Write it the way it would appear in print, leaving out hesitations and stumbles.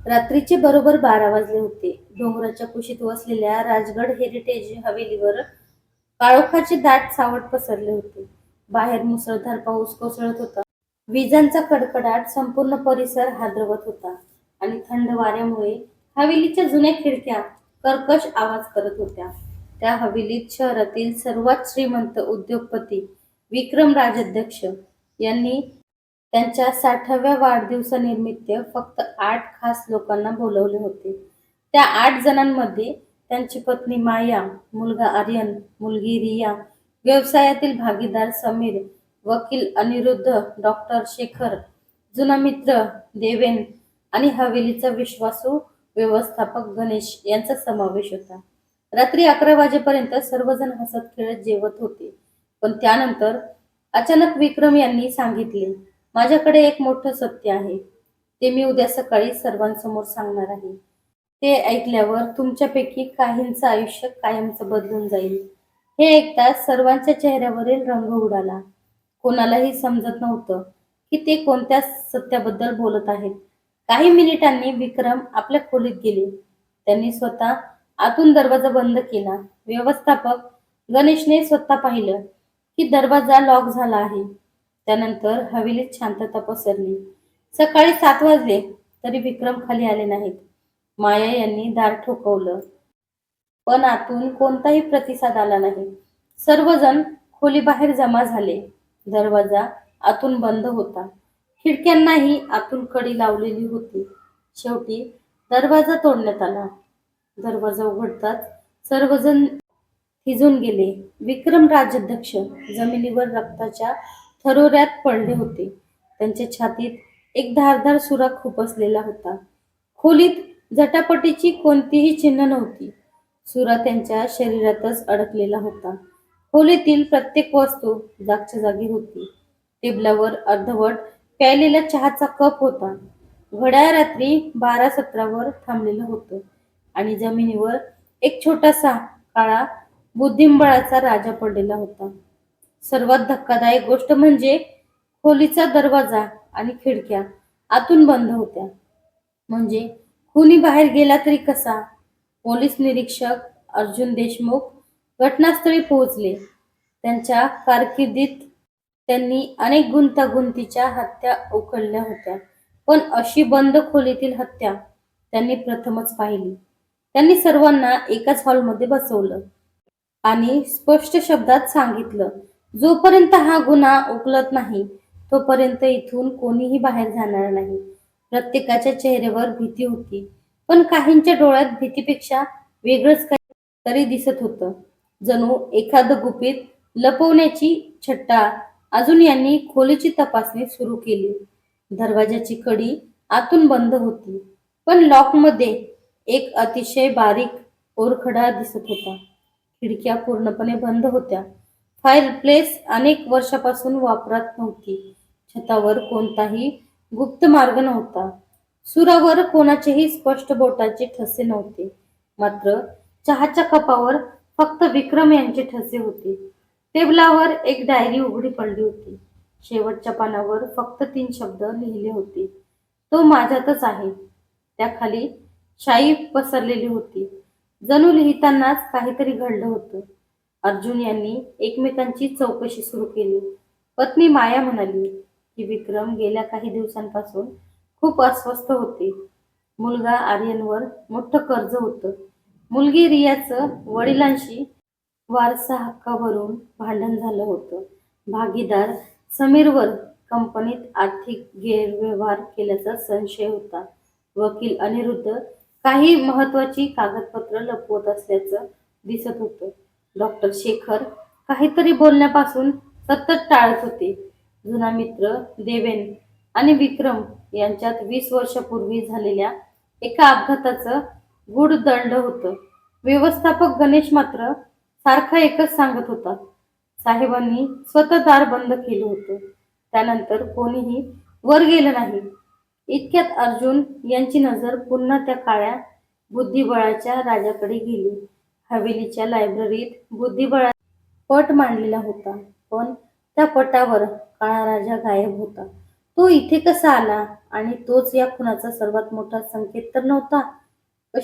रात्रीचे बरोबर 12 वाजले होते. डोंगराच्या कुशीत वसलेल्या राजगड हेरिटेज हवेलीवर काळोखाचे दाट सावट पसरले होते. बाहेर मुसळधार पाऊस कोसळत होता. विजांचा कडकडाट संपूर्ण परिसर हादरवत होता आणि थंड वाऱ्यामुळे हवेलीच्या जुन्या खिडक्या कर्कश आवाज करत होत्या. त्या हवेलीत शहरातील सर्वात श्रीमंत उद्योगपती विक्रम राजाध्यक्ष यांनी त्यांच्या 60व्या वाढदिवसानिमित्त फक्त 8 खास लोकांना बोलावले होते. त्या 8 जणांमध्ये त्यांची पत्नी माया, मुलगा आर्यन, मुलगी रिया, व्यवसायातील भागीदार समीर, वकील अनिरुद्ध, डॉक्टर शेखर, जुना मित्र देवेन आणि हवेलीचा विश्वासू व्यवस्थापक गणेश यांचा समावेश होता. रात्री 11 वाजेपर्यंत सर्वजण हसत खेळत जेवत होते. पण त्यानंतर अचानक विक्रम यांनी सांगितले, माझ्याकडे एक मोठं सत्य आहे. ते मी उद्या सकाळी सर्वांसमोर सांगणार आहे. ते ऐकल्यावर तुमच्यापैकी काहींचं आयुष्य कायमचं बदलून जाईल. हे ऐकताच सर्वांच्या चेहऱ्यावरील रंग उडाला. कोणालाही समजत नव्हतं की ते कोणत्या सत्याबद्दल बोलत आहेत. काही मिनिटांनी विक्रम आपल्या खोलीत गेले. त्यांनी स्वतः आतून दरवाजा बंद केला. व्यवस्थापक गणेशने स्वतः पाहिलं की दरवाजा लॉक झाला आहे. त्यानंतर हवेलीत शांतता पसरली. सकाळी 7 वाजले तरी विक्रम खाली आले नाहीत. माया यांनी दार ठोठावलं, पण आतून कोणताही प्रतिसाद आला नाही. सर्वजण खोलीबाहेर जमा झाले. दरवाजा आतून बंद होता. खिडक्यांनाही आतून कडी लावलेली होती. शेवटी दरवाजा तोडण्यात आला. दरवाजा उघडताच सर्वजण थिजून गेले. विक्रम राजाध्यक्ष जमिनीवर रक्ताच्या थरोऱ्यात पडले होते. त्यांच्या छातीत एक धारदार सुरा खुपसलेला होता. खोलीत झटापटीची कोणतीही चिन्ह नव्हती. सुरा त्यांच्या शरीरातच अडकलेला होता. खोलीतील प्रत्येक वस्तू जागच्या जागी होती. टेबलावर अर्धवट प्यायलेला चहाचा कप होता. घड्याळ रात्री 12:17 वर थांबलेलं होतं आणि जमिनीवर एक छोटासा काळा बुद्धिबळाचा राजा पडलेला होता. सर्वात धक्कादायक गोष्ट म्हणजे खोलीचा दरवाजा आणि खिडक्या आतून बंद होत्या. म्हणजे कुणी बाहेर गेला तरी कसा? पोलीस निरीक्षक अर्जुन देशमुख घटनास्थळी पोहोचले. त्यांच्या कारकिर्दीत त्यांनी अनेक गुंतागुंतीच्या हत्या उकलल्या होत्या, पण अशी बंद खोलीतील हत्या त्यांनी प्रथमच पाहिली. त्यांनी सर्वांना एकाच हॉलमध्ये बसवलं आणि स्पष्ट शब्दात सांगितलं, जोपर्यंत हा गुन्हा उकलत नाही तोपर्यंत इथून कोणीही बाहेर जाणार नाही. प्रत्येकाच्या चेहऱ्यावर भीती होती, पण काहींच्या डोळ्यात भीतीपेक्षा वेगळंच काहीतरी दिसत होतं. जणू एखादं गुपित लपवण्याची छट्टा. अजून यांनी खोलीची तपासणी सुरू केली. दरवाजाची कडी आतून बंद होती, पण लॉकमध्ये एक अतिशय बारीक ओरखडा दिसत होता. खिडक्या पूर्णपणे बंद होत्या. फायरप्लेस अनेक वर्षापासून वापरात नव्हती. छतावर कोणताही गुप्त मार्ग नव्हता. सुरावर कोणाचेही स्पष्ट बोटाचे ठसे नव्हते. मात्र चहाच्या कपावर फक्त विक्रम यांचे ठसे होते. टेबलावर एक डायरी उघडी पडली होती. शेवटच्या पानावर फक्त 3 शब्द लिहिले होते, तो माझ्यातच आहे. त्याखाली शाई पसरलेली होती. जणू लिहितानाच काहीतरी घडलं होतं. अर्जुन यांनी एकमेकांची चौकशी सुरू केली. पत्नी माया म्हणाली की विक्रम गेल्या काही दिवसांपासून खूप अस्वस्थ होते. मुलगा आर्यनवर मोठं कर्ज होतं. मुलगी रियाचं वडिलांशी वारसा हक्कावरून भांडण झालं होतं. भागीदार समीरवर कंपनीत आर्थिक गैरव्यवहार केल्याचा संशय होता. वकील अनिरुद्ध काही महत्वाची कागदपत्र लपवत असल्याचं दिसत होतं. डॉक्टर शेखर काहीतरी बोलण्यापासून सतत टाळत होते. जुना मित्र देवेन आणि विक्रम यांच्यात 20 वर्षापूर्वी झालेल्या एका अपघाताचं गूढ दडलं होतं. व्यवस्थापक गणेश मात्र सारखा एकच सांगत होता, साहेबांनी स्वतः दार बंद केलं होतं. त्यानंतर कोणीही वर गेलं नाही. इतक्यात अर्जुन यांची नजर पुन्हा त्या काळ्या बुद्धिबळाच्या राजाकडे गेली. हवेलीच्या लायब्ररीत बुद्धिबळाचा पट मांडलेला होता, पण त्या पटावर काळा राजा गायब होता. तो इथे कसा आला? आणि तोच या खुनाचा सर्वात मोठा संकेत तर नव्हता.